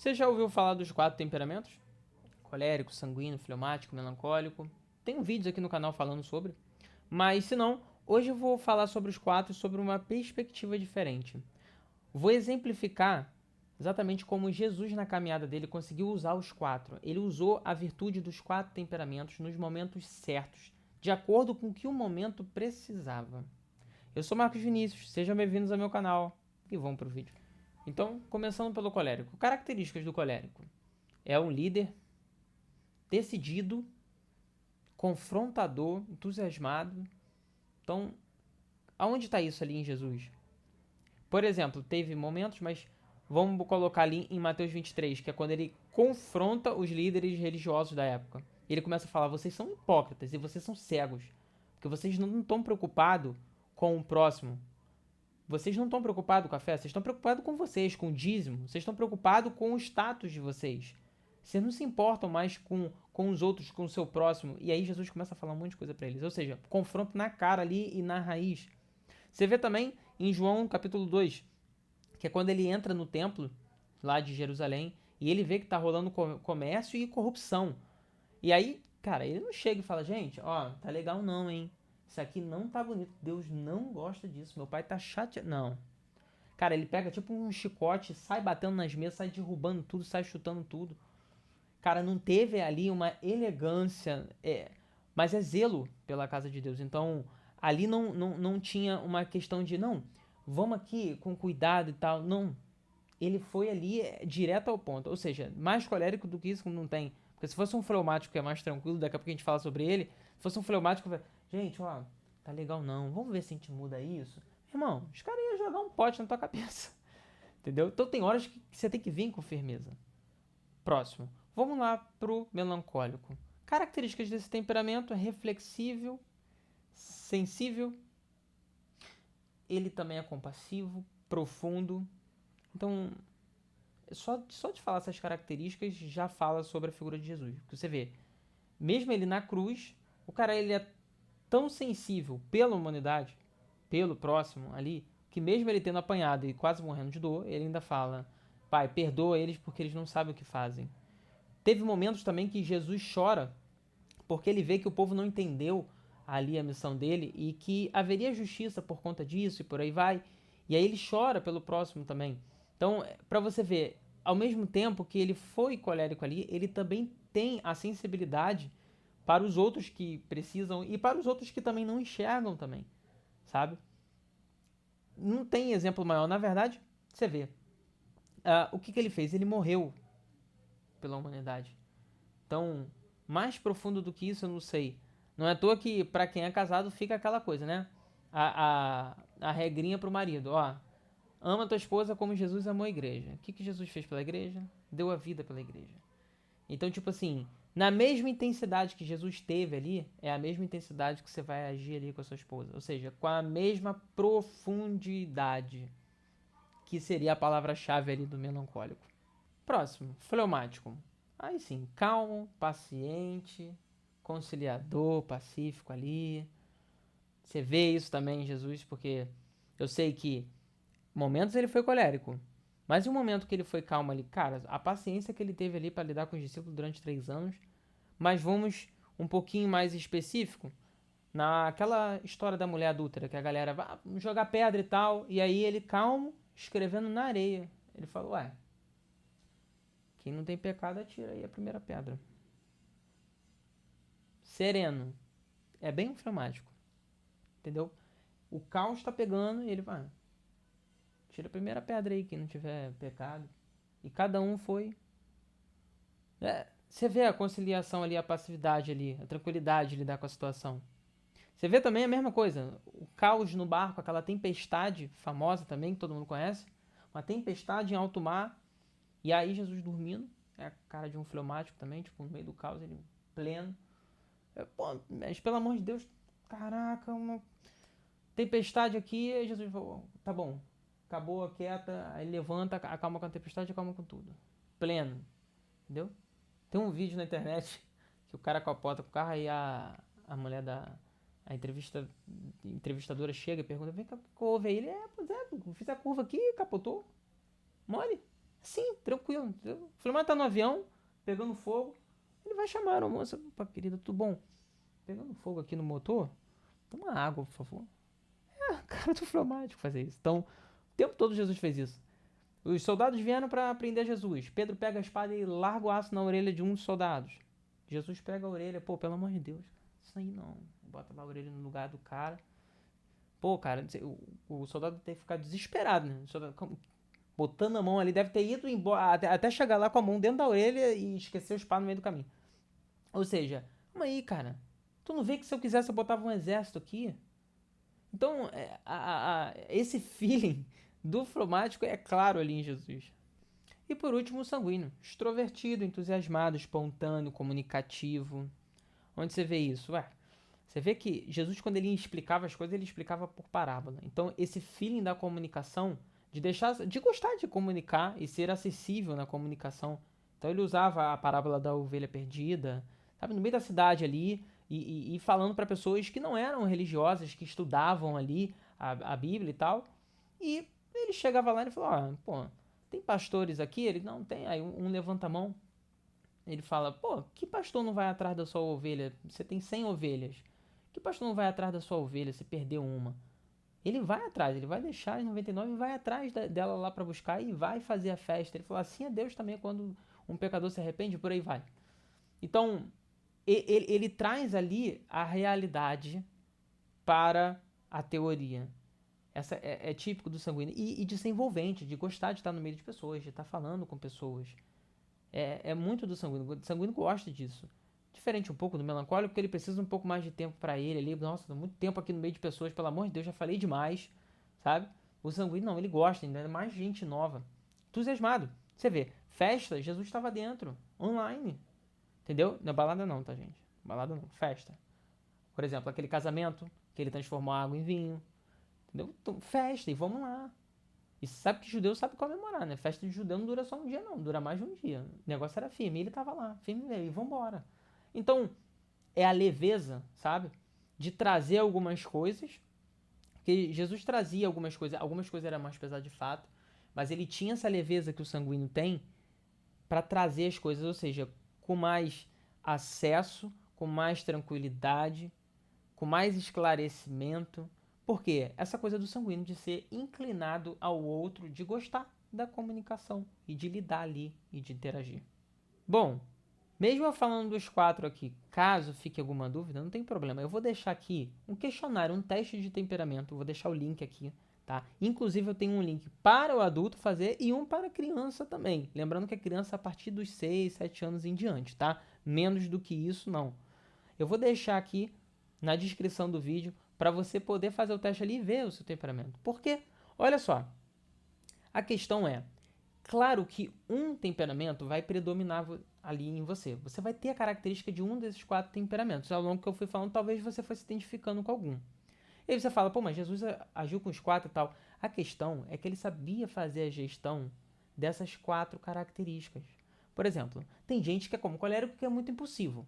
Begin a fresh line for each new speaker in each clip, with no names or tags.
Você já ouviu falar dos 4 temperamentos? Colérico, sanguíneo, fleumático, melancólico. Tem um vídeo aqui no canal falando sobre. Mas se não, hoje eu vou falar sobre os 4 sobre uma perspectiva diferente. Vou exemplificar exatamente como Jesus na caminhada dele conseguiu usar os 4. Ele usou a virtude dos 4 temperamentos nos momentos certos, de acordo com o que o momento precisava. Eu sou Marcos Vinícius, sejam bem-vindos ao meu canal e vamos para o vídeo. Então, começando pelo colérico. Características do colérico. É um líder decidido, confrontador, entusiasmado. Então, aonde está isso ali em Jesus? Por exemplo, teve momentos, mas vamos colocar ali em Mateus 23, que é quando ele confronta os líderes religiosos da época. Ele começa a falar: vocês são hipócritas e vocês são cegos, porque vocês não estão preocupados com o próximo. Vocês não estão preocupados com a fé, vocês estão preocupados com vocês, com o dízimo. Vocês estão preocupados com o status de vocês. Vocês não se importam mais com os outros, com o seu próximo. E aí Jesus começa a falar um monte de coisa para eles. Ou seja, confronto na cara ali e na raiz. Você vê também em João capítulo 2, que é quando ele entra no templo lá de Jerusalém e ele vê que tá rolando comércio e corrupção. E aí, cara, ele não chega e fala: gente, ó, tá legal não, hein? Isso aqui não tá bonito. Deus não gosta disso. Meu pai tá chateado. Não. Cara, ele pega tipo um chicote, sai batendo nas mesas, sai derrubando tudo, sai chutando tudo. Cara, não teve ali uma elegância, mas é zelo pela casa de Deus. Então, ali não tinha uma questão de, não, vamos aqui com cuidado e tal. Não. Ele foi ali direto ao ponto. Ou seja, mais colérico do que isso não tem. Porque se fosse um fleumático que é mais tranquilo, daqui a pouco a gente fala sobre ele. Se fosse um fleumático, gente, ó, tá legal não. Vamos ver se a gente muda isso. Irmão, os caras iam jogar um pote na tua cabeça. Entendeu? Então tem horas que você tem que vir com firmeza. Próximo. Vamos lá pro melancólico. Características desse temperamento: é reflexível, sensível. Ele também é compassivo, profundo. Então, só de falar essas características já fala sobre a figura de Jesus. Porque você vê, mesmo ele na cruz, o cara ele é tão sensível pela humanidade, pelo próximo ali, que mesmo ele tendo apanhado e quase morrendo de dor, ele ainda fala: Pai, perdoa eles porque eles não sabem o que fazem. Teve momentos também que Jesus chora porque ele vê que o povo não entendeu ali a missão dele e que haveria justiça por conta disso e por aí vai. E aí ele chora pelo próximo também. Então, para você ver, ao mesmo tempo que ele foi colérico ali, ele também tem a sensibilidade para os outros que precisam e para os outros que também não enxergam também, sabe? Não tem exemplo maior. Na verdade, você vê, o que ele fez? Ele morreu pela humanidade. Então, mais profundo do que isso, eu não sei. Não é à toa que, pra quem é casado, fica aquela coisa, né? A regrinha pro marido, ó. Ama tua esposa como Jesus amou a igreja. O que Jesus fez pela igreja? Deu a vida pela igreja. Então, tipo assim, na mesma intensidade que Jesus teve ali, é a mesma intensidade que você vai agir ali com a sua esposa. Ou seja, com a mesma profundidade, que seria a palavra-chave ali do melancólico. Próximo, fleumático. Aí sim, calmo, paciente, conciliador, pacífico ali. Você vê isso também em Jesus, porque eu sei que momentos ele foi colérico, mas em um momento que ele foi calmo ali, cara, a paciência que ele teve ali para lidar com os discípulos durante 3 anos. Mas vamos um pouquinho mais específico, naquela história da mulher adúltera, que a galera vai jogar pedra e tal, e aí ele calmo, escrevendo na areia. Ele falou: ué, quem não tem pecado atira aí a primeira pedra. Sereno. É bem fleumático. Entendeu? O caos tá pegando e ele vai: tira a primeira pedra aí, quem não tiver pecado. E cada um foi. Você vê a conciliação ali, a passividade ali, a tranquilidade de lidar com a situação. Você vê também a mesma coisa. O caos no barco, aquela tempestade famosa também, que todo mundo conhece. Uma tempestade em alto mar. E aí Jesus dormindo. É a cara de um fleumático também, tipo, no meio do caos, ele pleno. Pô, mas pelo amor de Deus, caraca, uma tempestade aqui. Aí Jesus falou: tá bom, acabou, quieta. Aí levanta, acalma com a tempestade, acalma com tudo. Pleno, entendeu? Tem um vídeo na internet que o cara capota com o carro e a mulher da. A entrevistadora chega e pergunta: vem cá, o que houve aí? Ele: pois é, fiz a curva aqui, capotou. Mole. Sim, tranquilo. O Flamar tá no avião, pegando fogo. Ele vai chamar a moça, opa, querida, tudo bom? Pegando fogo aqui no motor, toma água, por favor. É a cara do fleumático fazer isso. Então, o tempo todo Jesus fez isso. Os soldados vieram para prender Jesus. Pedro pega a espada e larga o aço na orelha de um dos soldados. Jesus pega a orelha, pô, pelo amor de Deus, isso aí não. Bota lá a orelha no lugar do cara. Pô, cara, o soldado deve ficar desesperado, né? O soldado, botando a mão ali, deve ter ido embora, até chegar lá com a mão dentro da orelha e esquecer o espada no meio do caminho. Ou seja, calma aí, cara. Tu não vê que se eu quisesse eu botava um exército aqui? Então, esse feeling do fleumático é claro ali em Jesus. E por último, o sanguíneo. Extrovertido, entusiasmado, espontâneo, comunicativo. Onde você vê isso? Ué, você vê que Jesus, quando ele explicava as coisas, ele explicava por parábola. Então, esse feeling da comunicação, de gostar de comunicar e ser acessível na comunicação. Então, ele usava a parábola da ovelha perdida, sabe, no meio da cidade ali, e falando para pessoas que não eram religiosas, que estudavam ali a Bíblia e tal. E ele chegava lá e falou: pô, tem pastores aqui? Ele não tem. Aí um levanta a mão. Ele fala: pô, que pastor não vai atrás da sua ovelha? Você tem 100 ovelhas. Que pastor não vai atrás da sua ovelha se perdeu uma? Ele vai atrás, ele vai deixar as 99 e vai atrás dela lá para buscar e vai fazer a festa. Ele falou: assim é Deus também quando um pecador se arrepende, por aí vai. Então, ele traz ali a realidade para a teoria. Essa é típico do sanguíneo. E de ser envolvente, de gostar de estar no meio de pessoas, de estar falando com pessoas. É muito do sanguíneo. O sanguíneo gosta disso. Diferente um pouco do melancólico, porque ele precisa um pouco mais de tempo para ele ali. Nossa, muito tempo aqui no meio de pessoas, pelo amor de Deus, já falei demais, sabe? O sanguíneo não, ele gosta, ainda mais gente nova. Entusiasmado. Você vê, festa, Jesus estava dentro, online. Entendeu? Não é balada não, tá, gente? Balada não, festa. Por exemplo, aquele casamento que ele transformou a água em vinho. Entendeu? Então, festa, e vamos lá. E sabe que judeu sabe comemorar, né? Festa de judeu não dura só um dia, não. Dura mais de um dia. O negócio era firme. E ele tava lá, firme mesmo. E vambora. Então, é a leveza, sabe? De trazer algumas coisas. Porque Jesus trazia algumas coisas eram mais pesadas de fato. Mas ele tinha essa leveza que o sanguíneo tem para trazer as coisas, ou seja, com mais acesso, com mais tranquilidade, com mais esclarecimento. Por quê? Essa coisa do sanguíneo de ser inclinado ao outro, de gostar da comunicação e de lidar ali e de interagir. Bom, mesmo eu falando dos 4 aqui, caso fique alguma dúvida, não tem problema. Eu vou deixar aqui um questionário, um teste de temperamento. Vou deixar o link aqui, tá? Inclusive eu tenho um link para o adulto fazer e um para a criança também. Lembrando que a criança a partir dos 6, 7 anos em diante, tá? Menos do que isso, não. Eu vou deixar aqui na descrição do vídeo para você poder fazer o teste ali e ver o seu temperamento. Porque, olha só, a questão é, claro que um temperamento vai predominar ali em você. Você vai ter a característica de um desses 4 temperamentos. Ao longo que eu fui falando, talvez você fosse se identificando com algum. E aí você fala, pô, mas Jesus agiu com os 4 e tal. A questão é que ele sabia fazer a gestão dessas 4 características. Por exemplo, tem gente que é como colérico que é muito impulsivo.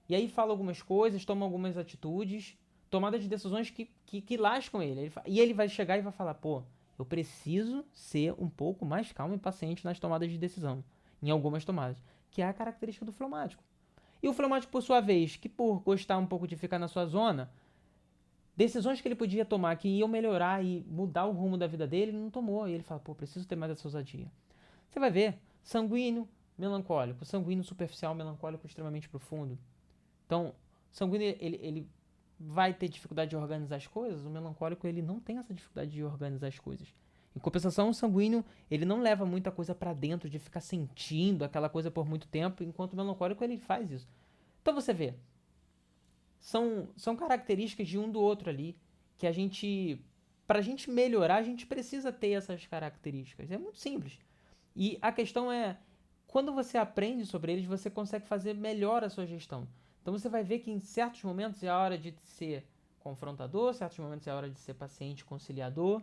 E aí fala algumas coisas, toma algumas atitudes, tomada de decisões que lascam ele. E ele vai chegar e vai falar, pô, eu preciso ser um pouco mais calmo e paciente nas tomadas de decisão. Em algumas tomadas. Que é a característica do fleumático. E o fleumático, por sua vez, que por gostar um pouco de ficar na sua zona, decisões que ele podia tomar que iam melhorar e mudar o rumo da vida dele, ele não tomou. E ele fala, pô, preciso ter mais essa ousadia. Você vai ver, sanguíneo, melancólico. Sanguíneo superficial, melancólico extremamente profundo. Então, o sanguíneo, ele vai ter dificuldade de organizar as coisas, o melancólico, ele não tem essa dificuldade de organizar as coisas. Em compensação, o sanguíneo, ele não leva muita coisa para dentro, de ficar sentindo aquela coisa por muito tempo, enquanto o melancólico, ele faz isso. Então, você vê, são características de um do outro ali, que a gente, pra gente melhorar, a gente precisa ter essas características. É muito simples. E a questão é, quando você aprende sobre eles, você consegue fazer melhor a sua gestão. Então você vai ver que em certos momentos é a hora de ser confrontador, certos momentos é a hora de ser paciente, conciliador.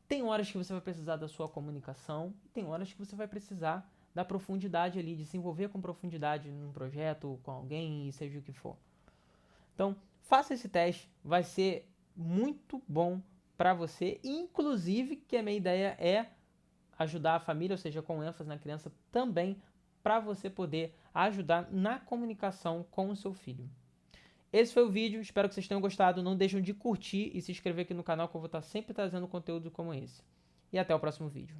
Tem horas que você vai precisar da sua comunicação, tem horas que você vai precisar da profundidade ali, de se envolver com profundidade num projeto, com alguém, e seja o que for. Então, faça esse teste, vai ser muito bom para você, inclusive que a minha ideia é ajudar a família, ou seja, com ênfase na criança, também para você poder ajudar na comunicação com o seu filho. Esse foi o vídeo, espero que vocês tenham gostado. Não deixem de curtir e se inscrever aqui no canal, que eu vou estar sempre trazendo conteúdo como esse. E até o próximo vídeo.